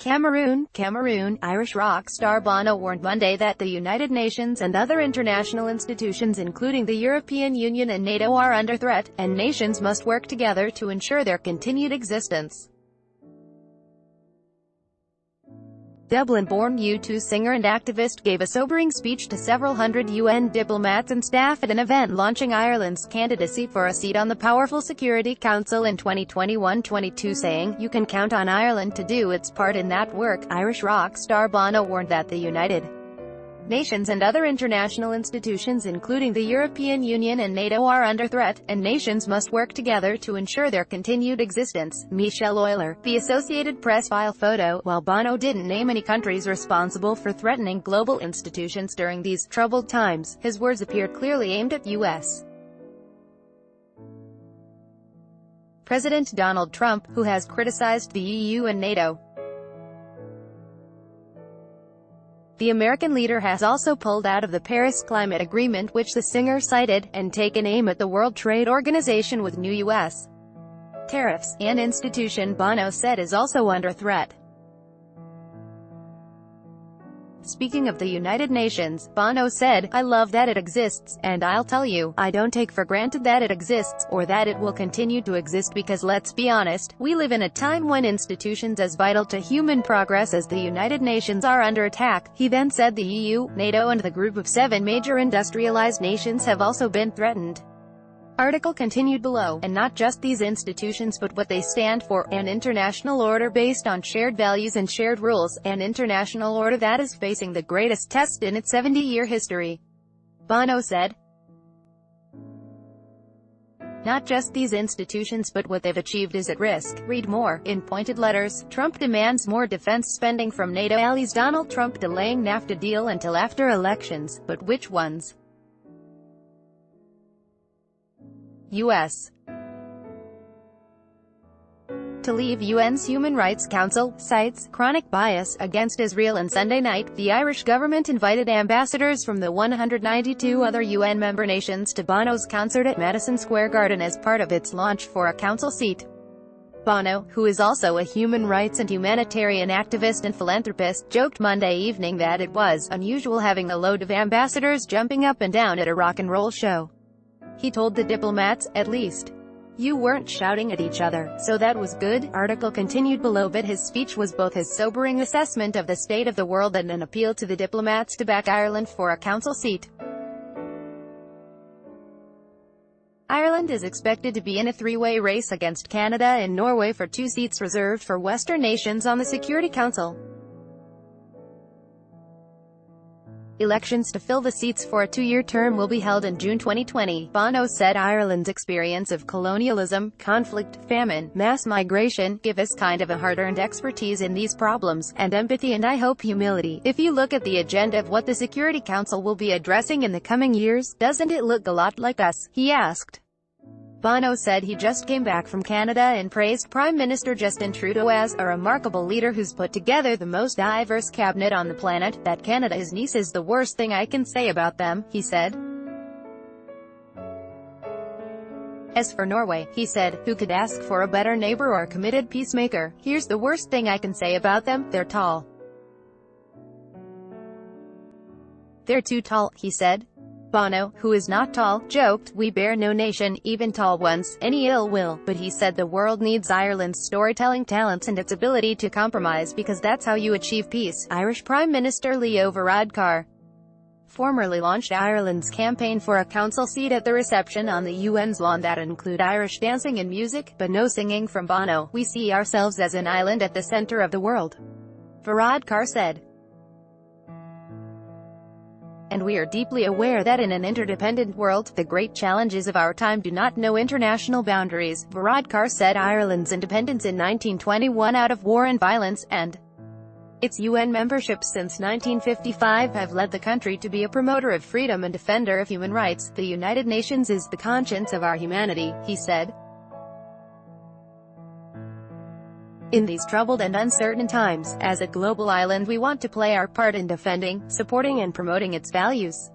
Cameroon, Irish rock star Bono warned Monday that the United Nations and other international institutions including the European Union and NATO are under threat, and nations must work together to ensure their continued existence. Dublin-born U2 singer and activist gave a sobering speech to several hundred UN diplomats and staff at an event launching Ireland's candidacy for a seat on the powerful Security Council in 2021-22, saying, "You can count on Ireland to do its part in that work." Irish rock star Bono warned that the United Nations and other international institutions including the European Union and NATO are under threat, and nations must work together to ensure their continued existence. Michelle Euler, The Associated Press file photo. While Bono didn't name any countries responsible for threatening global institutions during these troubled times, his words appeared clearly aimed at U.S. President Donald Trump, who has criticized the EU and NATO. The American leader has also pulled out of the Paris Climate Agreement, which the singer cited, and taken aim at the World Trade Organization with new U.S. tariffs, an institution Bono said is also under threat. Speaking of the United Nations, Bono said, "I love that it exists, and I'll tell you, I don't take for granted that it exists, or that it will continue to exist because let's be honest, we live in a time when institutions as vital to human progress as the United Nations are under attack." He then said the EU, NATO and the group of 7 major industrialized nations have also been threatened. Article continued below, and not just these institutions but what they stand for, an international order based on shared values and shared rules, an international order that is facing the greatest test in its 70-year history. Bono said, "Not just these institutions but what they've achieved is at risk." Read more. In pointed letters, Trump demands more defense spending from NATO allies. Donald Trump delaying NAFTA deal until after elections, but which ones? U.S. to leave UN's Human Rights Council, cites chronic bias against Israel. And Sunday night, the Irish government invited ambassadors from the 192 other UN member nations to Bono's concert at Madison Square Garden as part of its launch for a council seat. Bono, who is also a human rights and humanitarian activist and philanthropist, joked Monday evening that it was unusual having a load of ambassadors jumping up and down at a rock and roll show. He told the diplomats, "At least you weren't shouting at each other, so that was good." Article continued below, but his speech was both his sobering assessment of the state of the world and an appeal to the diplomats to back Ireland for a council seat. Ireland is expected to be in a 3-way race against Canada and Norway for 2 seats reserved for Western nations on the Security Council. Elections to fill the seats for a 2-year term will be held in June 2020. Bono said Ireland's experience of colonialism, conflict, famine, mass migration, give us kind of a hard-earned expertise in these problems, and empathy and I hope humility. If you look at the agenda of what the Security Council will be addressing in the coming years, doesn't it look a lot like us? He asked. Bono said he just came back from Canada and praised Prime Minister Justin Trudeau as a remarkable leader who's put together the most diverse cabinet on the planet. That Canada is nice is the worst thing I can say about them, he said. As for Norway, he said, who could ask for a better neighbor or committed peacemaker? Here's the worst thing I can say about them, they're tall. They're too tall, he said. Bono, who is not tall, joked, "We bear no nation, even tall ones, any ill will," but he said the world needs Ireland's storytelling talents and its ability to compromise because that's how you achieve peace. Irish Prime Minister Leo Varadkar formerly launched Ireland's campaign for a council seat at the reception on the UN's lawn that include Irish dancing and music, but no singing from Bono. "We see ourselves as an island at the center of the world," Varadkar said. "And we are deeply aware that in an interdependent world, the great challenges of our time do not know international boundaries." Varadkar said Ireland's independence in 1921 out of war and violence, and its UN membership since 1955 have led the country to be a promoter of freedom and defender of human rights. "The United Nations is the conscience of our humanity," he said. "In these troubled and uncertain times, as a global island we want to play our part in defending, supporting and promoting its values."